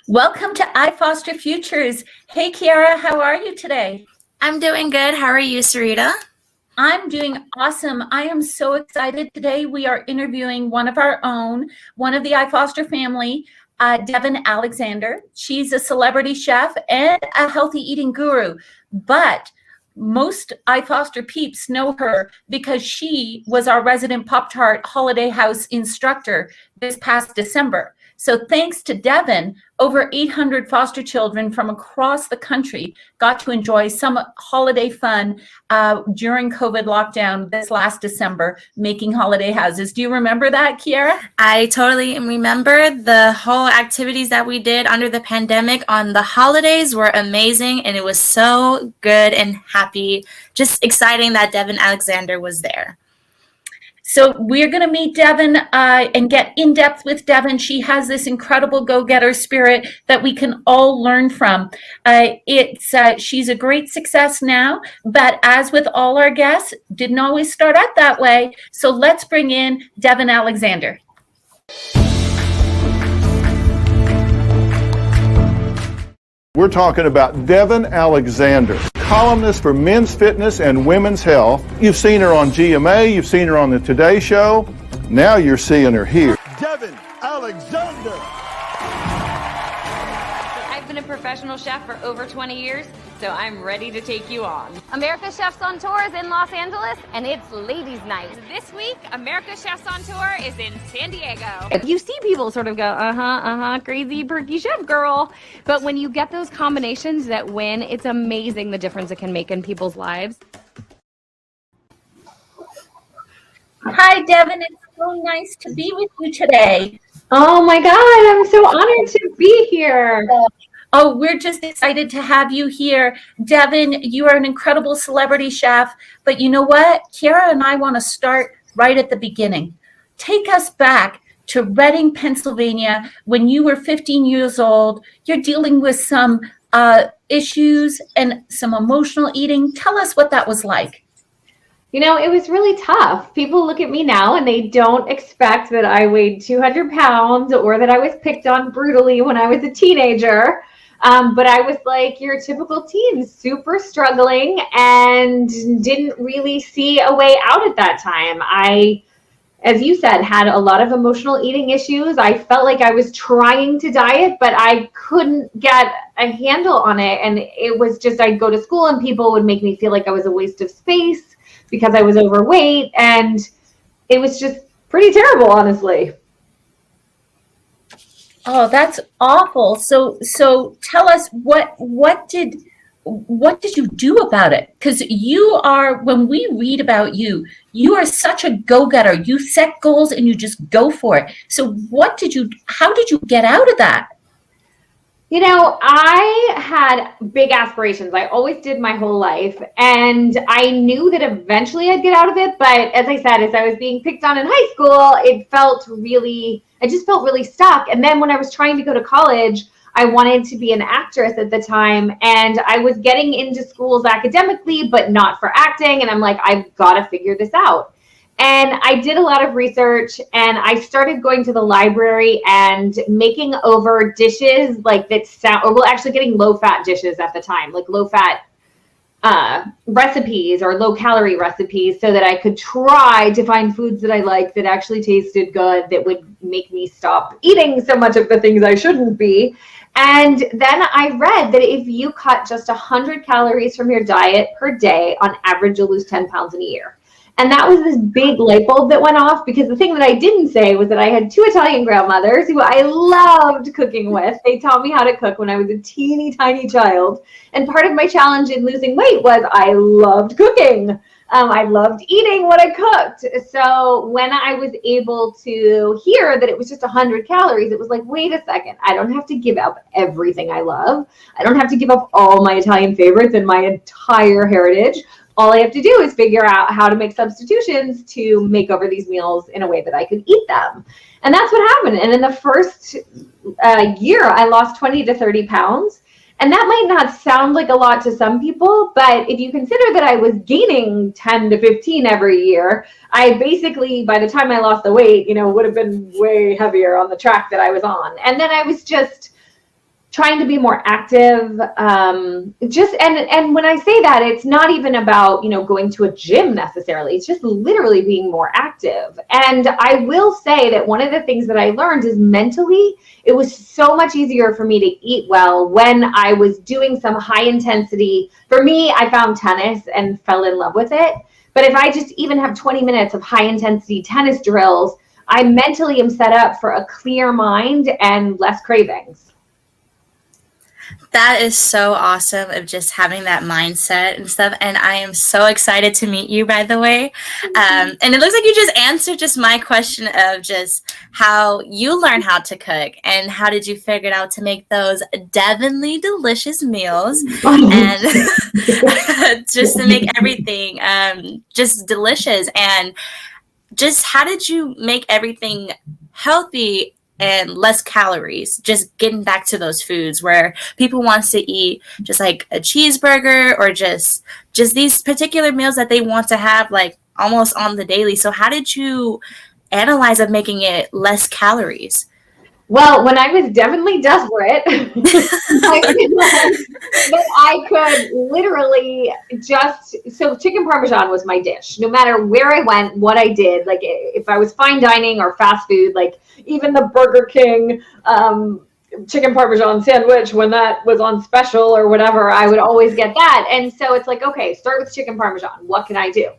Welcome to iFoster Futures. Hey, Keira, how are you today? I'm doing good. How are you, Serita? I'm doing awesome. I am so excited. Today we are interviewing one of our own, one of the iFoster family, Devin Alexander. She's a celebrity chef and a healthy eating guru, but most iFoster peeps know her because she was our resident Pop-Tart Holiday House instructor this past December. So thanks to Devin, over 800 foster children from across the country got to enjoy some holiday fun during COVID lockdown this last December, making holiday houses. Do you remember that, Keira? I totally remember the whole activities that we did under the pandemic on the holidays were amazing, and it was so good and happy. Just exciting that Devin Alexander was there. So we're going to meet Devin and get in depth with Devin. She has this incredible go-getter spirit that we can all learn from. She's a great success now, but as with all our guests, didn't always start out that way. So let's bring in Devin Alexander. We're talking about Devin Alexander, columnist for Men's Fitness and Women's Health. You've seen her on GMA, you've seen her on the Today Show. Now you're seeing her here. Devin Alexander. I've been a professional chef for over 20 years, so I'm ready to take you on. America's Chefs on Tour is in Los Angeles, and it's Ladies' Night. This week, America's Chefs on Tour is in San Diego. You see people sort of go, crazy, perky chef girl. But when you get those combinations that win, it's amazing the difference it can make in people's lives. Hi, Devin. It's so nice to be with you today. Oh my God, I'm so honored to be here. Oh, we're just excited to have you here. Devin, you are an incredible celebrity chef, but you know what? Keira and I want to start right at the beginning. Take us back to Reading, Pennsylvania, when you were 15 years old. You're dealing with some issues and some emotional eating. Tell us what that was like. You know, it was really tough. People look at me now and they don't expect that I weighed 200 pounds or that I was picked on brutally when I was a teenager. But I was like your typical teen, super struggling and didn't really see a way out at that time. I, as you said, had a lot of emotional eating issues. I felt like I was trying to diet, but I couldn't get a handle on it. And it was just, I'd go to school and people would make me feel like I was a waste of space because I was overweight. And it was just pretty terrible, honestly. Oh, that's awful. So tell us what did you do about it? Because you are, when we read about you, you are such a go-getter. You set goals and you just go for it. So how did you get out of that? You know, I had big aspirations. I always did my whole life. And I knew that eventually I'd get out of it. But as I said, as I was being picked on in high school, I just felt really stuck. And then when I was trying to go to college, I wanted to be an actress at the time. And I was getting into schools academically, but not for acting. And I'm like, I've got to figure this out. And I did a lot of research and I started going to the library and making over dishes like that actually getting low-fat dishes at the time, like low-fat recipes or low-calorie recipes so that I could try to find foods that I liked that actually tasted good, that would make me stop eating so much of the things I shouldn't be. And then I read that if you cut just 100 calories from your diet per day, on average, you'll lose 10 pounds in a year. And that was this big light bulb that went off, because the thing that I didn't say was that I had 2 Italian grandmothers who I loved cooking with. They taught me how to cook when I was a teeny tiny child. And part of my challenge in losing weight was I loved cooking. I loved eating what I cooked. So when I was able to hear that it was just 100 calories, it was like, wait a second, I don't have to give up everything I love. I don't have to give up all my Italian favorites and my entire heritage. All I have to do is figure out how to make substitutions to make over these meals in a way that I could eat them. And that's what happened. And in the first year, I lost 20 to 30 pounds. And that might not sound like a lot to some people, but if you consider that I was gaining 10 to 15 every year, I basically, by the time I lost the weight, would have been way heavier on the track that I was on. And then I was just trying to be more active. Just and when I say that, it's not even about, you know, going to a gym necessarily. It's just literally being more active. And I will say that one of the things that I learned is mentally, it was so much easier for me to eat well when I was doing some high intensity. For me, I found tennis and fell in love with it. But if I just even have 20 minutes of high intensity tennis drills, I mentally am set up for a clear mind and less cravings. That is so awesome of just having that mindset and stuff. And I am so excited to meet you, by the way. And it looks like you just answered just my question of just how you learn how to cook and how did you figure it out to make those devinly delicious meals and just to make everything just delicious. And just how did you make everything healthy and less calories, just getting back to those foods where people want to eat just like a cheeseburger or just these particular meals that they want to have like almost on the daily. So how did you analyze of making it less calories? Well, when I was definitely desperate, I realized that I could literally so chicken Parmesan was my dish. No matter where I went, what I did, like if I was fine dining or fast food, like even the Burger King chicken Parmesan sandwich, when that was on special or whatever, I would always get that. And so it's like, okay, start with chicken Parmesan. What can I do?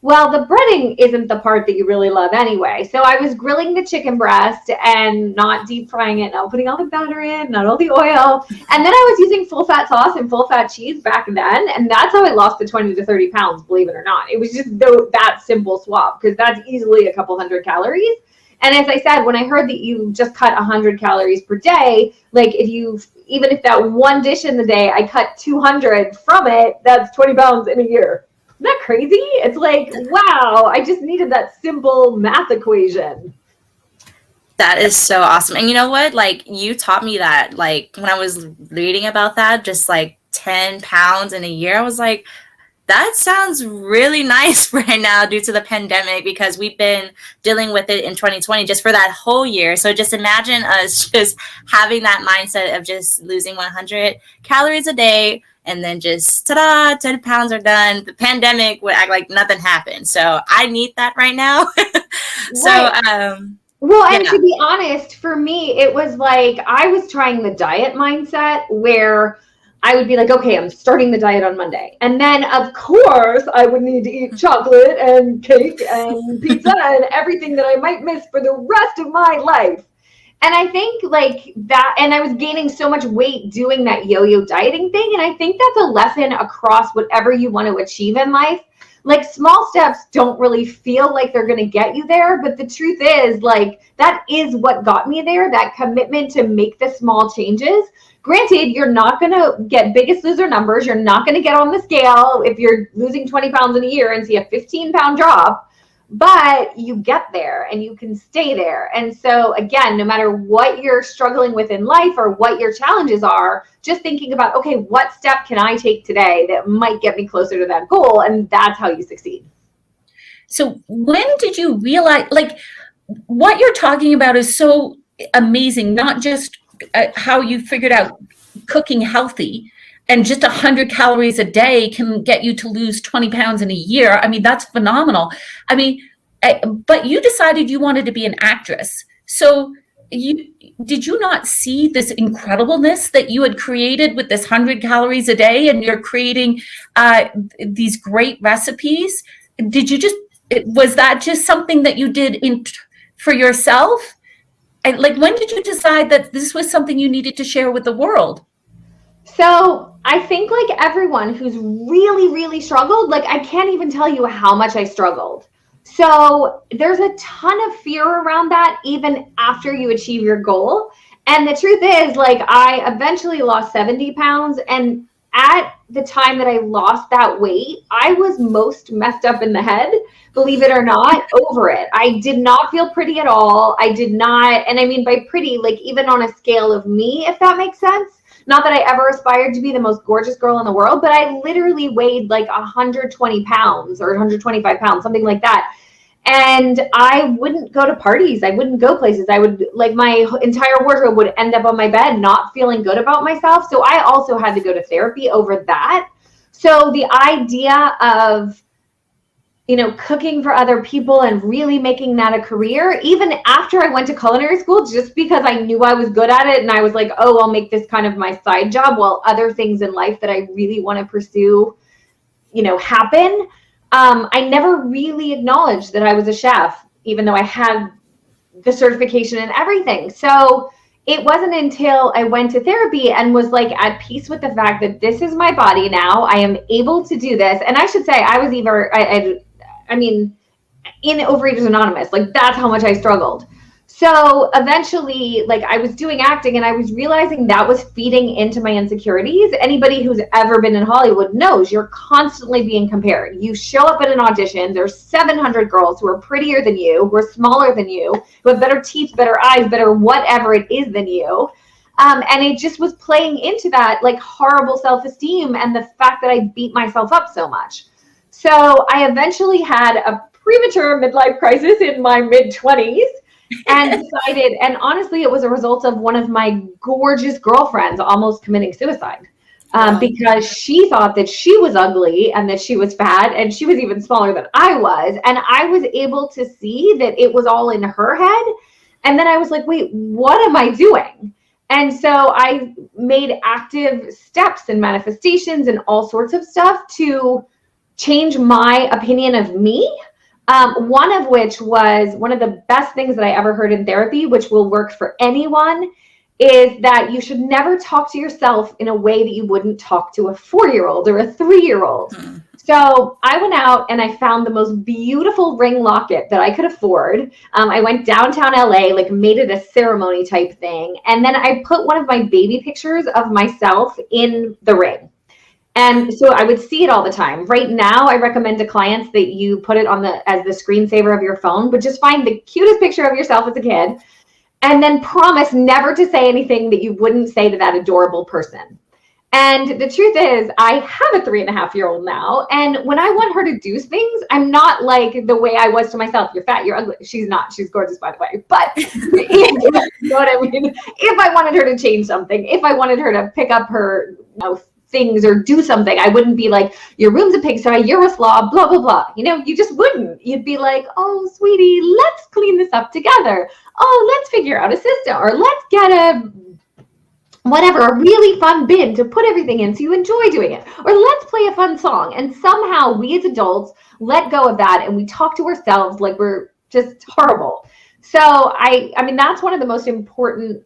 Well, the breading isn't the part that you really love anyway. So I was grilling the chicken breast and not deep frying it, not putting all the batter in, not all the oil. And then I was using full fat sauce and full fat cheese back then. And that's how I lost the 20 to 30 pounds, believe it or not. It was just that simple swap, because that's easily a couple hundred calories. And as I said, when I heard that you just cut 100 calories per day, like even if that one dish in the day, I cut 200 from it, that's 20 pounds in a year. Isn't that crazy? It's like, wow, I just needed that simple math equation. That is so awesome. And you know what? Like, you taught me that, like, when I was reading about that, just like 10 pounds in a year, I was like, that sounds really nice right now due to the pandemic, because we've been dealing with it in 2020 just for that whole year. So just imagine us just having that mindset of just losing 100 calories a day and then just ta-da, 10 pounds are done. The pandemic would act like nothing happened. So I need that right now. Well, and to be honest, for me, it was like I was trying the diet mindset where I would be like, okay, I'm starting the diet on Monday. And then, of course, I would need to eat chocolate and cake and pizza and everything that I might miss for the rest of my life. And I think like that, and I was gaining so much weight doing that yo-yo dieting thing. And I think that's a lesson across whatever you want to achieve in life. Like, small steps don't really feel like they're going to get you there. But the truth is, like, that is what got me there, that commitment to make the small changes. Granted, you're not going to get Biggest Loser numbers. You're not going to get on the scale if you're losing 20 pounds in a year and see a 15-pound drop. But you get there and you can stay there. And so again, no matter what you're struggling with in life or what your challenges are, just thinking about, okay, what step can I take today that might get me closer to that goal? And that's how you succeed. So when did you realize, like, what you're talking about is so amazing, not just how you figured out cooking healthy, and just 100 calories a day can get you to lose 20 pounds in a year. I mean, that's phenomenal. I mean, but you decided you wanted to be an actress. So did you not see this incredibleness that you had created with this 100 calories a day, and you're creating these great recipes? Was that just something that you did for yourself? And like, when did you decide that this was something you needed to share with the world? So I think like everyone who's really, really struggled, like I can't even tell you how much I struggled. So there's a ton of fear around that even after you achieve your goal. And the truth is, like, I eventually lost 70 pounds. And at the time that I lost that weight, I was most messed up in the head, believe it or not, over it. I did not feel pretty at all. I did not. And I mean by pretty, like even on a scale of me, if that makes sense. Not that I ever aspired to be the most gorgeous girl in the world, but I literally weighed like 120 pounds or 125 pounds, something like that. And I wouldn't go to parties. I wouldn't go places. I would, like, my entire wardrobe would end up on my bed, not feeling good about myself. So I also had to go to therapy over that. So the idea of, cooking for other people and really making that a career, even after I went to culinary school, just because I knew I was good at it. And I was like, oh, I'll make this kind of my side job while other things in life that I really want to pursue, happen. I never really acknowledged that I was a chef, even though I had the certification and everything. So it wasn't until I went to therapy and was like at peace with the fact that this is my body now. I am able to do this. And I should say I was in Overeaters Anonymous, like that's how much I struggled. So eventually, like, I was doing acting and I was realizing that was feeding into my insecurities. Anybody who's ever been in Hollywood knows you're constantly being compared. You show up at an audition, there's 700 girls who are prettier than you, who are smaller than you, who have better teeth, better eyes, better whatever it is than you. And it just was playing into that, like, horrible self-esteem and the fact that I beat myself up so much. So I eventually had a premature midlife crisis in my mid-20s. And decided, and honestly, it was a result of one of my gorgeous girlfriends almost committing suicide because she thought that she was ugly and that she was fat, and she was even smaller than I was. And I was able to see that it was all in her head. And then I was like, wait, what am I doing? And so I made active steps and manifestations and all sorts of stuff to change my opinion of me. One of which was one of the best things that I ever heard in therapy, which will work for anyone, is that you should never talk to yourself in a way that you wouldn't talk to a 4-year-old or a 3-year-old. So I went out and I found the most beautiful ring locket that I could afford. I went downtown LA, like made it a ceremony type thing. And then I put one of my baby pictures of myself in the ring. And so I would see it all the time. Right now, I recommend to clients that you put it on as the screensaver of your phone, but just find the cutest picture of yourself as a kid and then promise never to say anything that you wouldn't say to that adorable person. And the truth is, I have a 3.5-year-old now. And when I want her to do things, I'm not like the way I was to myself. You're fat, you're ugly. She's not. She's gorgeous, by the way. But you know what I mean? If I wanted her to change something, if I wanted her to pick up her things or do something, I wouldn't be like, your room's a pigsty, you're a slob, blah, blah, blah. You just wouldn't. You'd be like, oh, sweetie, let's clean this up together. Oh, let's figure out a system, or let's get a really fun bin to put everything in so you enjoy doing it. Or let's play a fun song. And somehow we as adults let go of that and we talk to ourselves like we're just horrible. So I mean, that's one of the most important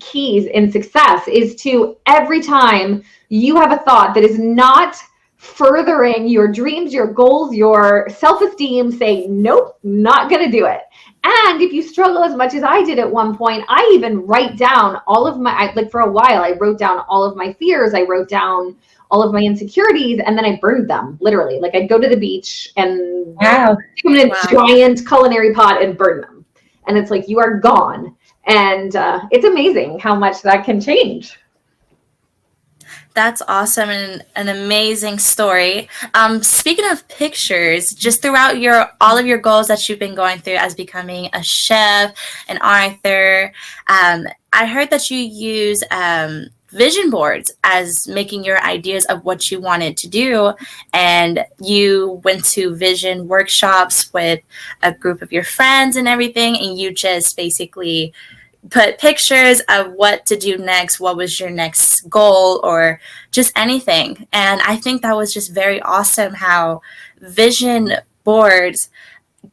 keys in success, is to, every time you have a thought that is not furthering your dreams, your goals, your self-esteem, say, nope, not going to do it. And if you struggle as much as I did at one point, I even write down all of my, like for a while, I wrote down all of my fears. I wrote down all of my insecurities, and then I burned them, literally. Like, I'd go to the beach and put them in a giant culinary pot and burn them. And it's like, you are gone. And it's amazing how much that can change. That's awesome, and an amazing story. Speaking of pictures, just throughout all of your goals that you've been going through as becoming a chef, an author, I heard that you use vision boards as making your ideas of what you wanted to do, and you went to vision workshops with a group of your friends and everything, and you just basically put pictures of what to do next, what was your next goal, or just anything. And I think that was just very awesome how vision boards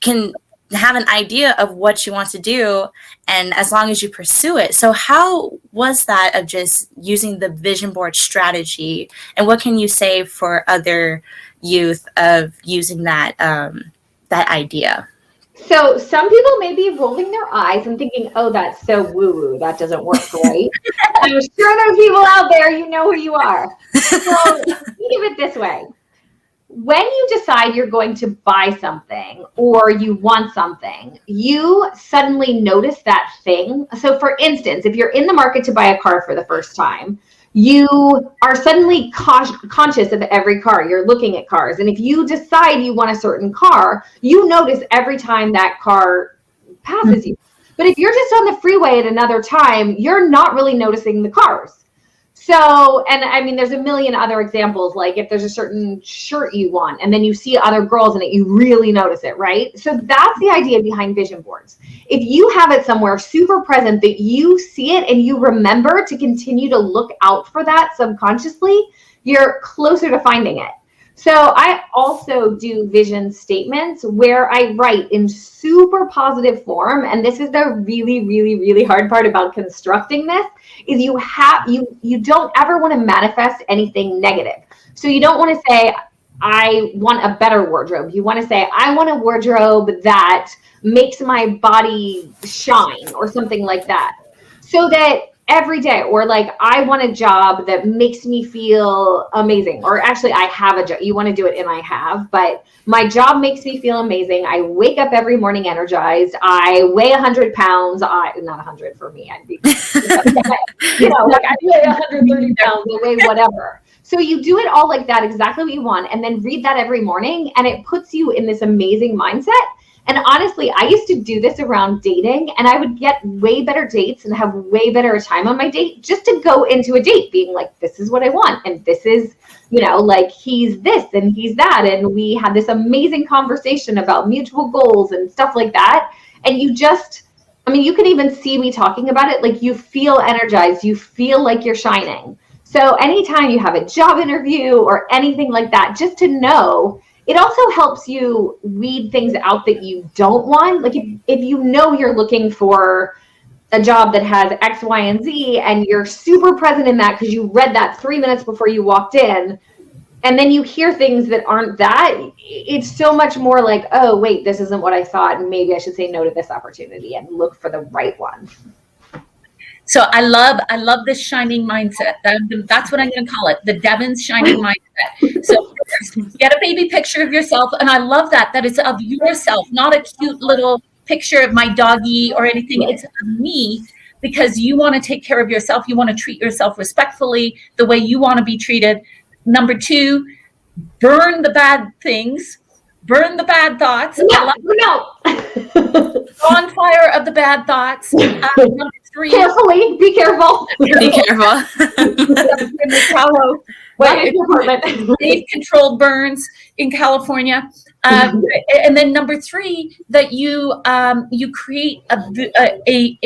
can have an idea of what you want to do, and as long as you pursue it. So how was that of just using the vision board strategy, and what can you say for other youth of using that that idea? So some people may be rolling their eyes and thinking, oh, that's so woo-woo, that doesn't work right. I'm sure there's people out there, you know who you are. So think of it this way. When you decide you're going to buy something or you want something, you suddenly notice that thing. So for instance, if you're in the market to buy a car for the first time, you are suddenly conscious of every car. You're looking at cars. And if you decide you want a certain car, you notice every time that car passes you. But if you're just on the freeway at another time, you're not really noticing the cars. So, and I mean, there's a million other examples, like if there's a certain shirt you want and then you see other girls in it, you really notice it, right? So that's the idea behind vision boards. If you have it somewhere super present that you see it and you remember to continue to look out for that subconsciously, you're closer to finding it. So I also do vision statements where I write in super positive form. And this is the really, really, really hard part about constructing this is you don't ever want to manifest anything negative. So you don't want to say, I want a better wardrobe. You want to say, I want a wardrobe that makes my body shine or something like that. So that every day, or like, I want a job that makes me feel amazing. Or actually, I have a job. You want to do it in I have, but my job makes me feel amazing. I wake up every morning energized. I weigh 100 pounds. Not 100 for me. I'd be, you know, like I weigh 130 pounds. I weigh whatever. So you do it all like that, exactly what you want, and then read that every morning, and it puts you in this amazing mindset. And honestly, I used to do this around dating, and I would get way better dates and have way better time on my date just to go into a date being like, this is what I want. And this is, you know, like he's this and he's that. And we had this amazing conversation about mutual goals and stuff like that. And you just, I mean, you can even see me talking about it. Like you feel energized, you feel like you're shining. So anytime you have a job interview or anything like that, just to know, it also helps you weed things out that you don't want. Like if you know you're looking for a job that has X, Y, and Z, and you're super present in that because you read that 3 minutes before you walked in, and then you hear things that aren't that, it's so much more like, oh, wait, this isn't what I thought, and maybe I should say no to this opportunity and look for the right one. So I love this shining mindset. That's what I'm going to call it, the Devin's shining mindset. So first, get a baby picture of yourself, and I love that it's of yourself, not a cute little picture of my doggy or anything. It's of me, because you want to take care of yourself. You want to treat yourself respectfully, the way you want to be treated. Number 2, burn the bad things. Burn the bad thoughts. Bonfire of the bad thoughts. Number 3. Carefully, be careful. Be careful. Safe controlled burns in California. And then number 3, that you create a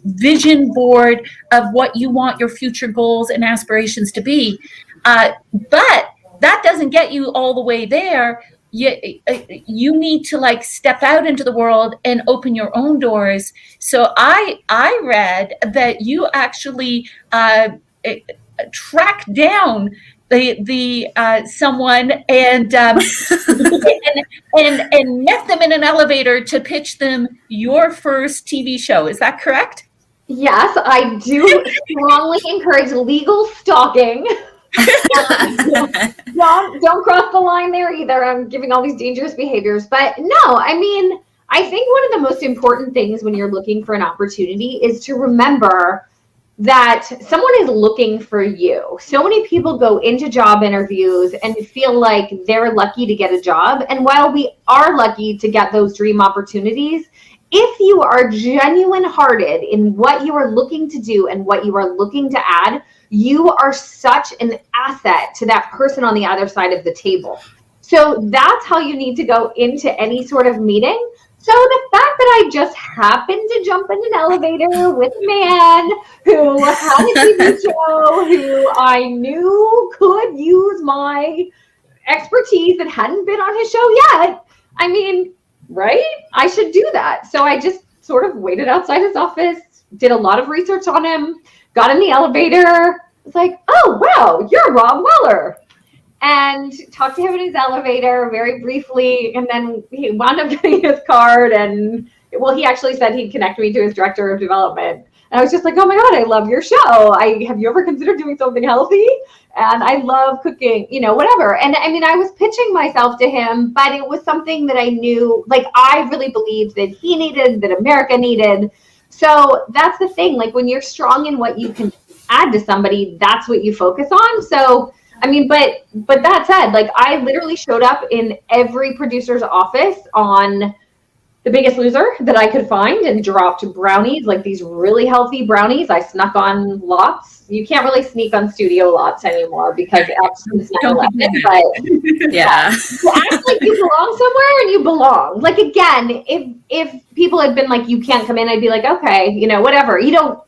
vision board of what you want your future goals and aspirations to be. But that doesn't get you all the way there. You need to like step out into the world and open your own doors. So I read that you actually tracked down the someone and met them in an elevator to pitch them your first TV show. Is that correct? Yes, I do strongly encourage legal stalking. Don't cross the line there either. I'm giving all these dangerous behaviors. But no, I mean, I think one of the most important things when you're looking for an opportunity is to remember that someone is looking for you. So many people go into job interviews and feel like they're lucky to get a job. And while we are lucky to get those dream opportunities, if you are genuine-hearted in what you are looking to do and what you are looking to add, you are such an asset to that person on the other side of the table. So that's how you need to go into any sort of meeting. So the fact that I just happened to jump in an elevator with a man who had a TV show, who I knew could use my expertise that hadn't been on his show yet, I mean, right? I should do that. So I just sort of waited outside his office, did a lot of research on him, got in the elevator, was like, oh, wow, you're Rob Weller. And talked to him in his elevator very briefly. And then he wound up getting his card. And, well, he actually said he'd connect me to his director of development. And I was just like, oh, my God, I love your show. Have you ever considered doing something healthy? And I love cooking, you know, whatever. And I mean, I was pitching myself to him, but it was something that I knew, like, I really believed that he needed, that America needed. So that's the thing. Like, when you're strong in what you can add to somebody, that's what you focus on. So, I mean, but that said, like, I literally showed up in every producer's office on The Biggest Loser that I could find and dropped brownies, like these really healthy brownies. I snuck on lots. You can't really sneak on studio lots anymore because it's 9/11, but Yeah. you act like you belong somewhere and you belong. Like, again, if people had been like, you can't come in, I'd be like, okay, you know, whatever. You don't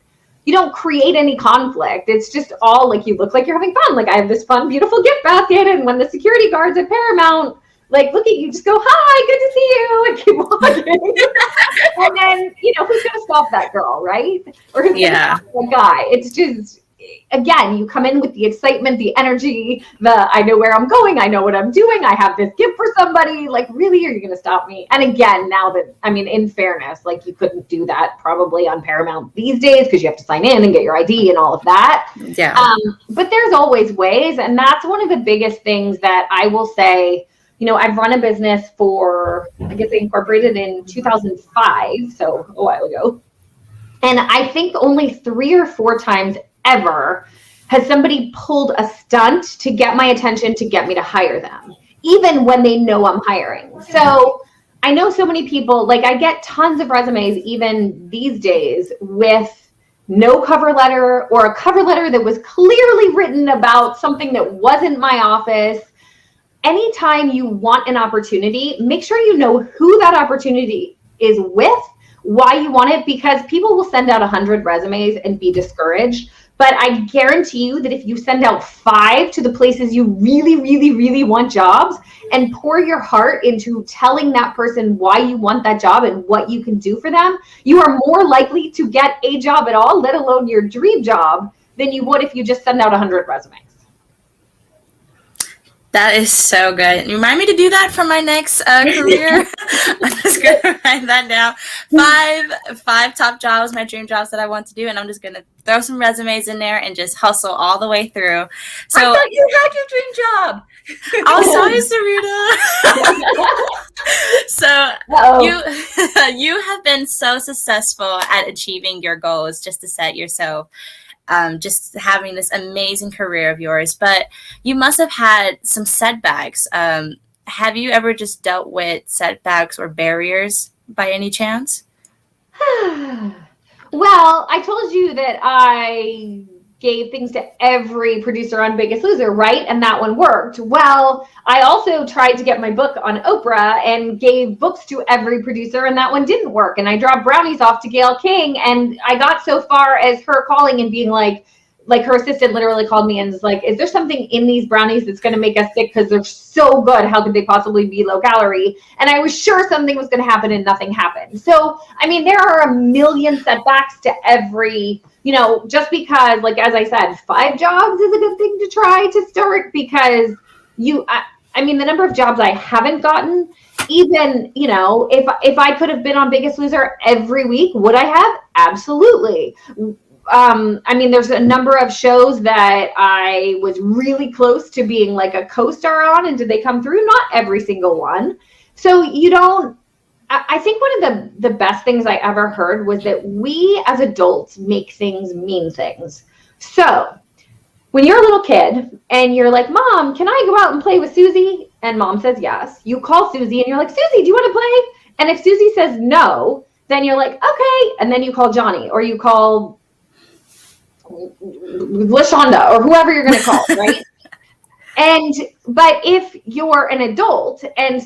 create any conflict. It's just all like, you look like you're having fun. Like, I have this fun, beautiful gift basket. And when the security guards at Paramount, like, look at you, just go, hi, good to see you, and keep walking. And then, you know, who's going to stop that girl, right? Or who's going to stop that guy? It's just, again, you come in with the excitement, the energy, I know where I'm going, I know what I'm doing, I have this gift for somebody. Like, really, are you going to stop me? And again, now that, I mean, in fairness, like, you couldn't do that probably on Paramount these days because you have to sign in and get your ID and all of that. Yeah. But there's always ways. And that's one of the biggest things that I will say. You know, I've run a business for, I guess I incorporated in 2005, so a while ago. And I think only 3 or 4 times ever has somebody pulled a stunt to get my attention, to get me to hire them, even when they know I'm hiring. So I know so many people, like, I get tons of resumes even these days with no cover letter, or a cover letter that was clearly written about something that wasn't my office. Anytime you want an opportunity, make sure you know who that opportunity is with, why you want it, because people will send out 100 resumes and be discouraged. But I guarantee you that if you send out 5 to the places you really, really, really want jobs, and pour your heart into telling that person why you want that job and what you can do for them, you are more likely to get a job at all, let alone your dream job, than you would if you just send out 100 resumes. That is so good. Remind me to do that for my next career. I'm just going to write that down. 5 top jobs, my dream jobs that I want to do. And I'm just going to throw some resumes in there and just hustle all the way through. So I thought you had your dream job. Oh, sorry, Serita. So you have been so successful at achieving your goals, just to set yourself. Just having this amazing career of yours, but you must have had some setbacks. Have you ever just dealt with setbacks or barriers by any chance? Well, I told you that I gave things to every producer on Biggest Loser, right? And that one worked. Well, I also tried to get my book on Oprah and gave books to every producer, and that one didn't work. And I dropped brownies off to Gayle King, and I got so far as her calling and being like her assistant literally called me and was like, is there something in these brownies that's going to make us sick? Because they're so good. How could they possibly be low calorie? And I was sure something was going to happen, and nothing happened. So, I mean, there are a million setbacks to every, you know, just because, like, as I said, 5 jobs is a good thing to try to start, because I mean, the number of jobs I haven't gotten, even, you know, if I could have been on Biggest Loser every week, would I have? Absolutely. I mean, there's a number of shows that I was really close to being like a co-star on, and did they come through? Not every single one. So I think one of the best things I ever heard was that we as adults make things mean things. So when you're a little kid and you're like, Mom, can I go out and play with Susie? And Mom says yes. You call Susie and you're like, Susie, do you want to play? And if Susie says no, then you're like, okay. And then you call Johnny, or you call LaShonda, or whoever you're going to call, right? But if you're an adult and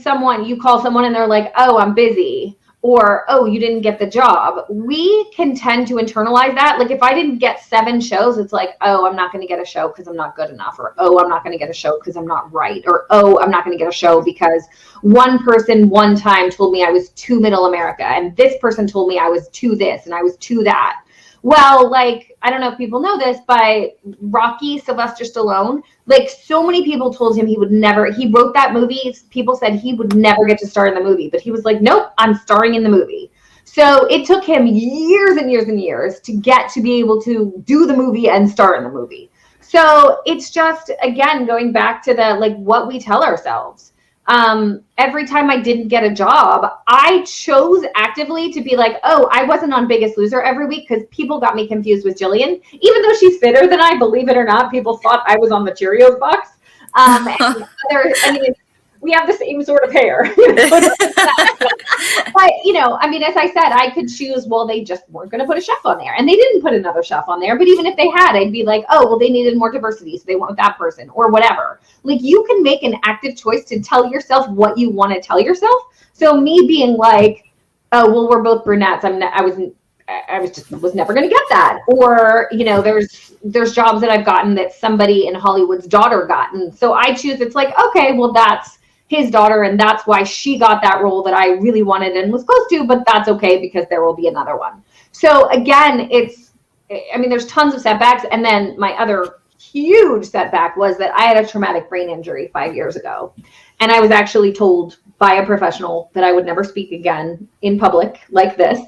you call someone and they're like, oh, I'm busy, or, oh, you didn't get the job, we can tend to internalize that. Like, if I didn't get 7 shows, it's like, oh, I'm not going to get a show because I'm not good enough, or, oh, I'm not going to get a show because I'm not right, or, oh, I'm not going to get a show because one person one time told me I was too middle America, and this person told me I was too this and I was too that. Well, like, I don't know if people know this, but Rocky, Sylvester Stallone, like, so many people told him he wrote that movie. People said he would never get to star in the movie, but he was like, nope, I'm starring in the movie. So it took him years and years and years to get to be able to do the movie and star in the movie. So it's just, again, going back to the, like, what we tell ourselves. every time I didn't get a job, I chose actively to be like, oh, I wasn't on Biggest Loser every week because people got me confused with Jillian. Even though she's fitter than I, believe it or not, people thought I was on the Cheerios box. We have the same sort of hair. But, as I said, I could choose, well, they just weren't going to put a chef on there. And they didn't put another chef on there. But even if they had, I'd be like, oh, well, they needed more diversity, so they went with that person or whatever. Like, you can make an active choice to tell yourself what you want to tell yourself. So me being like, oh, well, we're both brunettes. I was never going to get that. Or, there's jobs that I've gotten that somebody in Hollywood's daughter got. And so I choose, it's like, okay, well, that's his daughter, and that's why she got that role that I really wanted and was close to, but that's okay because there will be another one. So again, there's tons of setbacks. And then my other huge setback was that I had a traumatic brain injury 5 years ago. And I was actually told by a professional that I would never speak again in public like this.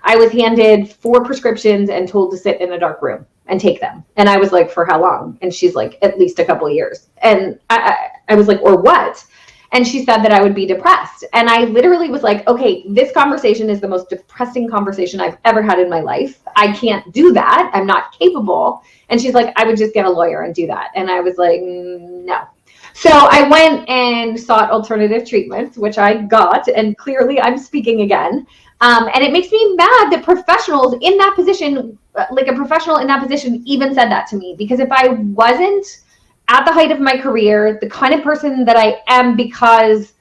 I was handed 4 prescriptions and told to sit in a dark room and take them. And I was like, for how long? And she's like, at least a couple of years. And I was like, or what? And she said that I would be depressed. And I literally was like, okay, this conversation is the most depressing conversation I've ever had in my life. I can't do that. I'm not capable. And she's like, I would just get a lawyer and do that. And I was like, no. So I went and sought alternative treatments, which I got. And clearly I'm speaking again. And it makes me mad that professionals in that position, like a professional in that position, even said that to me. Because if I wasn't at the height of my career, the kind of person that I am, because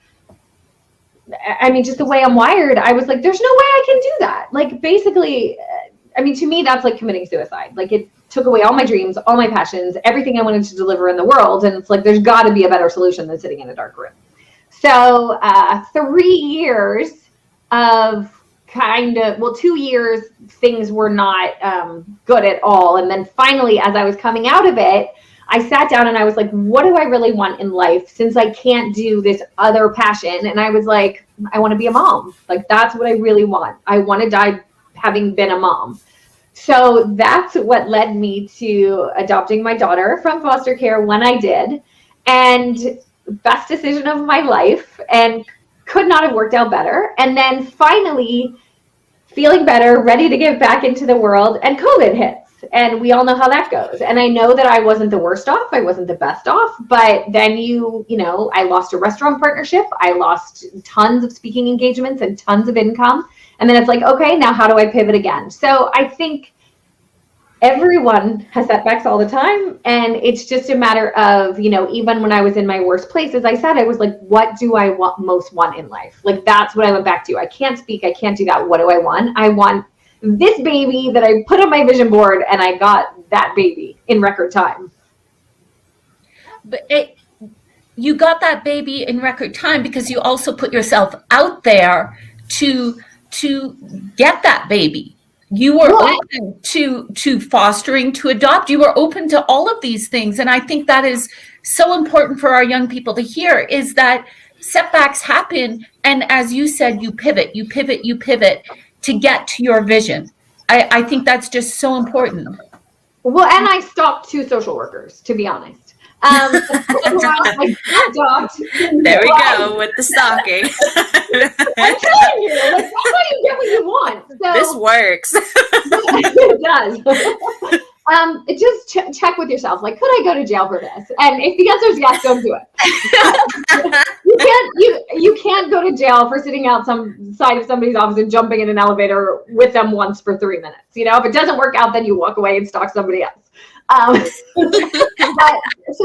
just the way I'm wired, I was like, there's no way I can do that. Like, basically, to me, that's like committing suicide. Like, it took away all my dreams, all my passions, everything I wanted to deliver in the world. And it's like, there's got to be a better solution than sitting in a dark room. So 3 years of 2 years, things were not good at all. And then finally, as I was coming out of it, I sat down and I was like, what do I really want in life since I can't do this other passion? And I was like, I want to be a mom. Like, that's what I really want. I want to die having been a mom. So that's what led me to adopting my daughter from foster care when I did. And best decision of my life, and could not have worked out better. And then finally feeling better, ready to get back into the world, and COVID hits. And we all know how that goes. And I know that I wasn't the worst off. I wasn't the best off. But then I lost a restaurant partnership. I lost tons of speaking engagements and tons of income. And then it's like, okay, now how do I pivot again? So I think everyone has setbacks all the time. And it's just a matter of, even when I was in my worst place, as I said, I was like, what do I most want in life? Like, that's what I went back to. I can't speak. I can't do that. What do I want? I want this baby that I put on my vision board, and I got that baby in record time. But you got that baby in record time because you also put yourself out there to get that baby. You were open to fostering, to adopt. You were open to all of these things. And I think that is so important for our young people to hear, is that setbacks happen. And as you said, you pivot to get to your vision. I think that's just so important. Well, and I stalked 2 social workers, to be honest. There we go with the stalking. I'm telling you, that's how you get what you want. So, this works. It does. Just check with yourself. Like, could I go to jail for this? And if the answer is yes, don't do it. You can't go to jail for sitting outside of somebody's office and jumping in an elevator with them once for 3 minutes. If it doesn't work out, then you walk away and stalk somebody else. So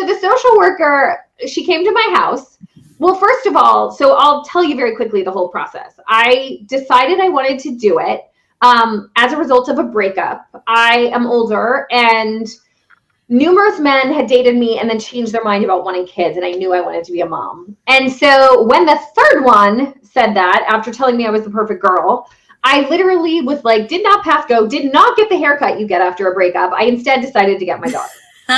the social worker, she came to my house. Well, first of all, so I'll tell you very quickly the whole process. I decided I wanted to do it as a result of a breakup. I am older, and numerous men had dated me and then changed their mind about wanting kids, and I knew I wanted to be a mom. And so when the third one said that, after telling me I was the perfect girl, I literally was like, did not pass go, did not get the haircut you get after a breakup. I instead decided to get my daughter. So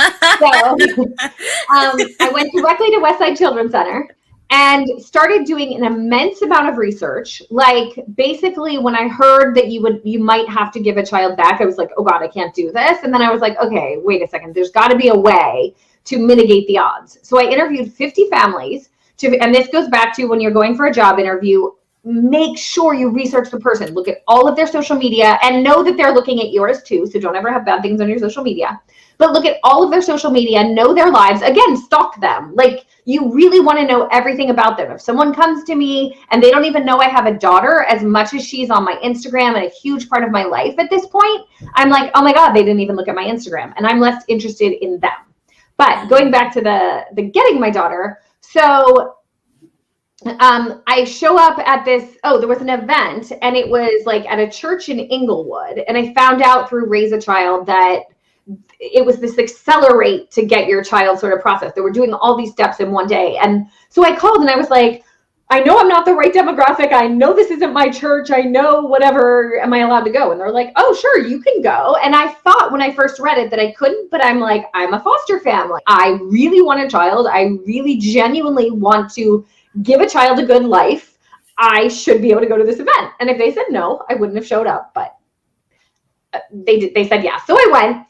I went directly to Westside Children's Center and started doing an immense amount of research. Like, basically, when I heard that you might have to give a child back, I was like, oh God, I can't do this. And then I was like, okay, wait a second. There's got to be a way to mitigate the odds. So I interviewed 50 families and this goes back to when you're going for a job interview, make sure you research the person, look at all of their social media, and know that they're looking at yours too. So don't ever have bad things on your social media, but look at all of their social media, know their lives. Again, stalk them. Like, you really want to know everything about them. If someone comes to me and they don't even know I have a daughter, as much as she's on my Instagram and a huge part of my life at this point, I'm like, oh my God, they didn't even look at my Instagram, and I'm less interested in them. But going back to the getting my daughter, so I show up at this, there was an event, and it was like at a church in Inglewood. And I found out through Raise a Child that it was this accelerate to get your child sort of process. They were doing all these steps in one day. And so I called and I was like, I know I'm not the right demographic. I know this isn't my church. I know whatever. Am I allowed to go? And they're like, oh, sure, you can go. And I thought when I first read it that I couldn't, but I'm like, I'm a foster family. I really want a child. I really genuinely want to give a child a good life. I should be able to go to this event. And if they said no, I wouldn't have showed up, but they said yes. So I went.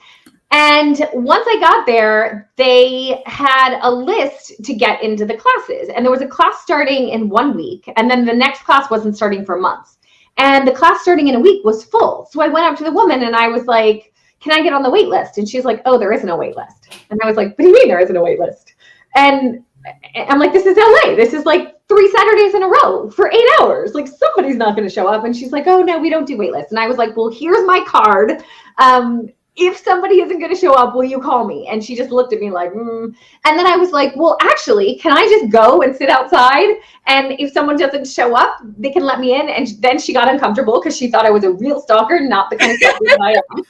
And once I got there, they had a list to get into the classes. And there was a class starting in 1 week. And then the next class wasn't starting for months. And the class starting in a week was full. So I went up to the woman and I was like, can I get on the wait list? And she's like, oh, there isn't a wait list. And I was like, what do you mean there isn't a wait list? And I'm like, this is LA. This is like 3 Saturdays in a row for 8 hours. Like, somebody's not going to show up. And she's like, oh, no, we don't do wait lists. And I was like, well, here's my card. If somebody isn't going to show up, will you call me? And she just looked at me like, And then I was like, well, actually, can I just go and sit outside? And if someone doesn't show up, they can let me in. And then she got uncomfortable because she thought I was a real stalker, not the kind of stalker that I am.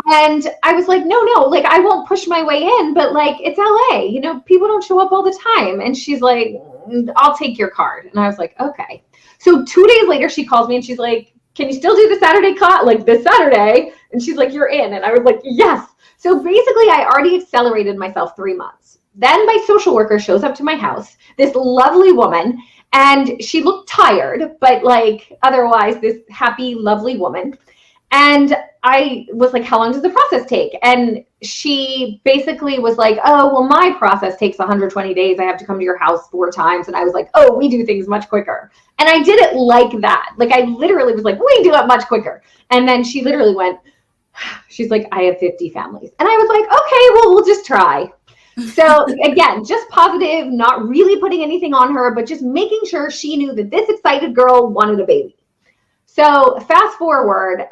And I was like, no, like, I won't push my way in, but like, it's LA, you know, people don't show up all the time. And she's like, I'll take your card. And I was like, okay. So 2 days later, she calls me and she's like, can you still do the Saturday class, like this Saturday? And she's like, you're in. And I was like, yes. So basically, I already accelerated myself 3 months. Then my social worker shows up to my house, this lovely woman, and she looked tired, but like otherwise this happy, lovely woman. And I was like, how long does the process take? And she basically was like, oh, well, my process takes 120 days. I have to come to your house 4 times. And I was like, oh, we do things much quicker. And I did it like that. Like, I literally was like, we do it much quicker. And then she literally went, she's like, I have 50 families. And I was like, okay, well, we'll just try. So again, just positive, not really putting anything on her, but just making sure she knew that this excited girl wanted a baby. So fast forward,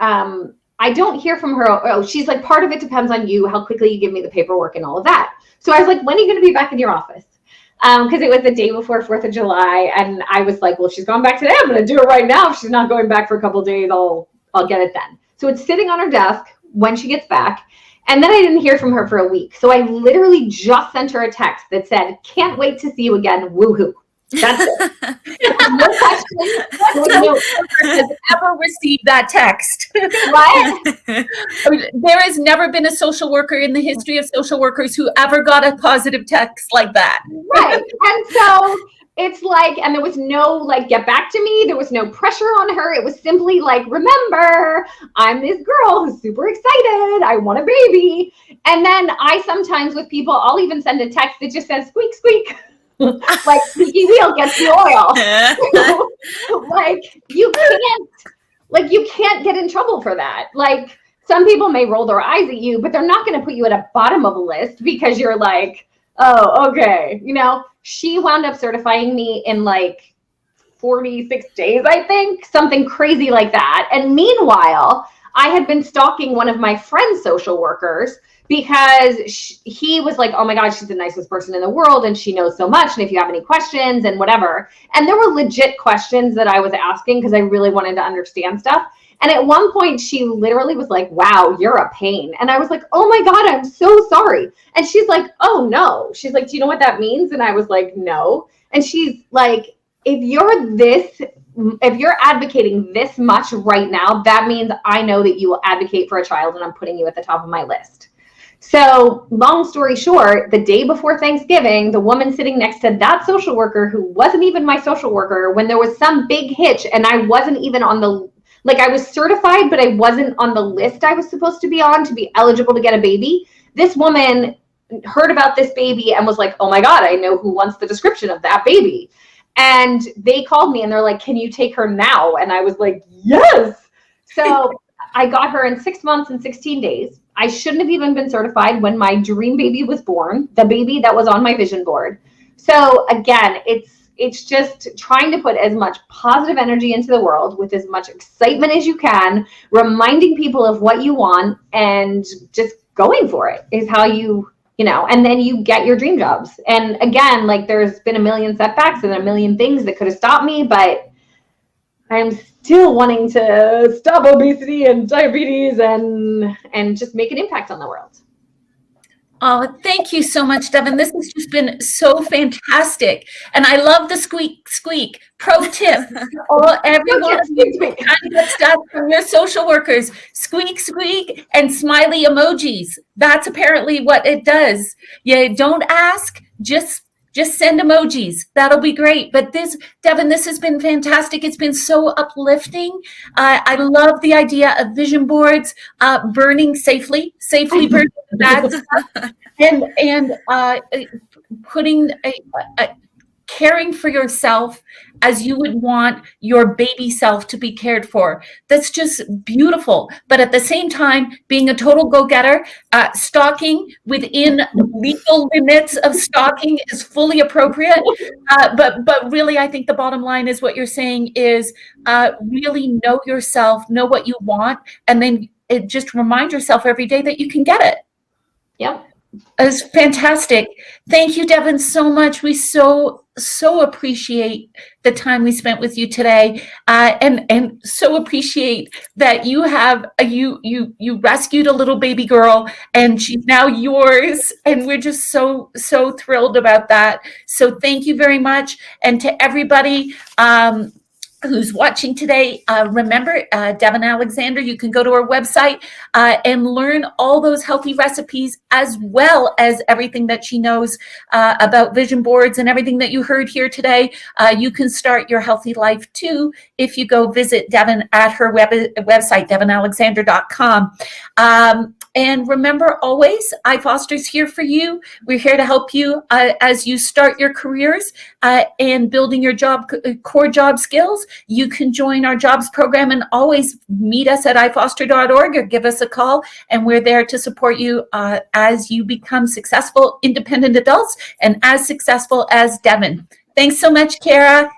I don't hear from her. Oh, she's like, part of it depends on you, how quickly you give me the paperwork and all of that. So I was like, when are you going to be back in your office? Because it was the day before 4th of July. And I was like, well, she's gone back today. I'm going to do it right now. If she's not going back for a couple of days, I'll get it then. So it's sitting on her desk when she gets back. And then I didn't hear from her for a week. So I literally just sent her a text that said, can't wait to see you again. Woohoo. That's it. No question. No person has ever received that text. What? There has never been a social worker in the history of social workers who ever got a positive text like that. Right. And so it's like, and there was no like, get back to me. There was no pressure on her. It was simply like, remember, I'm this girl who's super excited. I want a baby. And then I sometimes with people, I'll even send a text that just says, squeak, squeak. Like squeaky wheel gets the oil. Like you can't get in trouble for that. Like, some people may roll their eyes at you, but they're not going to put you at a bottom of a list because you're like, oh, okay. You know, she wound up certifying me in like 46 days, I think, something crazy like that. And meanwhile, I had been stalking one of my friend's social workers because he was like, oh my God, she's the nicest person in the world and she knows so much. And if you have any questions and whatever. And there were legit questions that I was asking because I really wanted to understand stuff. And at one point she literally was like, wow, you're a pain. And I was like, oh my God, I'm so sorry. And she's like, oh no. She's like, do you know what that means? And I was like, no. And she's like, if you're advocating this much right now, that means I know that you will advocate for a child and I'm putting you at the top of my list. So long story short, the day before Thanksgiving, the woman sitting next to that social worker who wasn't even my social worker, when there was some big hitch and I wasn't even on the, like I was certified, but I wasn't on the list I was supposed to be on to be eligible to get a baby. This woman heard about this baby and was like, oh my God, I know who wants the description of that baby. And they called me and they're like, can you take her now? And I was like, yes. So I got her in 6 months and 16 days. I shouldn't have even been certified when my dream baby was born, the baby that was on my vision board. So again, it's just trying to put as much positive energy into the world with as much excitement as you can, reminding people of what you want and just going for it is how you know, and then you get your dream jobs. And again, like there's been a million setbacks and a million things that could have stopped me, but I'm still wanting to stop obesity and diabetes and just make an impact on the world. Oh, thank you so much, Devin. This has just been so fantastic. And I love the squeak, squeak. Pro tip. Everyone kind of get stuff from your social workers. Squeak, squeak, and smiley emojis. That's apparently what it does. You don't ask, just send emojis. That'll be great. But Devin, this has been fantastic. It's been so uplifting. I love the idea of vision boards, burning safely burning bad stuff, and putting caring for yourself as you would want your baby self to be cared for. That's just beautiful. But at the same time, being a total go-getter, stalking within legal limits of stalking is fully appropriate. But really, I think the bottom line is what you're saying is really know yourself, know what you want, and then just remind yourself every day that you can get it. Yep. It's fantastic. Thank you, Devin, so much. We so appreciate the time we spent with you today, and so appreciate that you have you rescued a little baby girl and she's now yours, and we're just so thrilled about that. So thank you very much, and to everybody who's watching today, remember Devin Alexander, you can go to our website and learn all those healthy recipes as well as everything that she knows about vision boards and everything that you heard here today. You can start your healthy life too if you go visit Devin at her website, devinalexander.com. And remember always, iFoster's here for you. We're here to help you as you start your careers and building your core job skills. You can join our jobs program and always meet us at iFoster.org or give us a call, and we're there to support you as you become successful, independent adults and as successful as Devin. Thanks so much, Keira,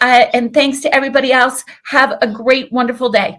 and thanks to everybody else. Have a great, wonderful day.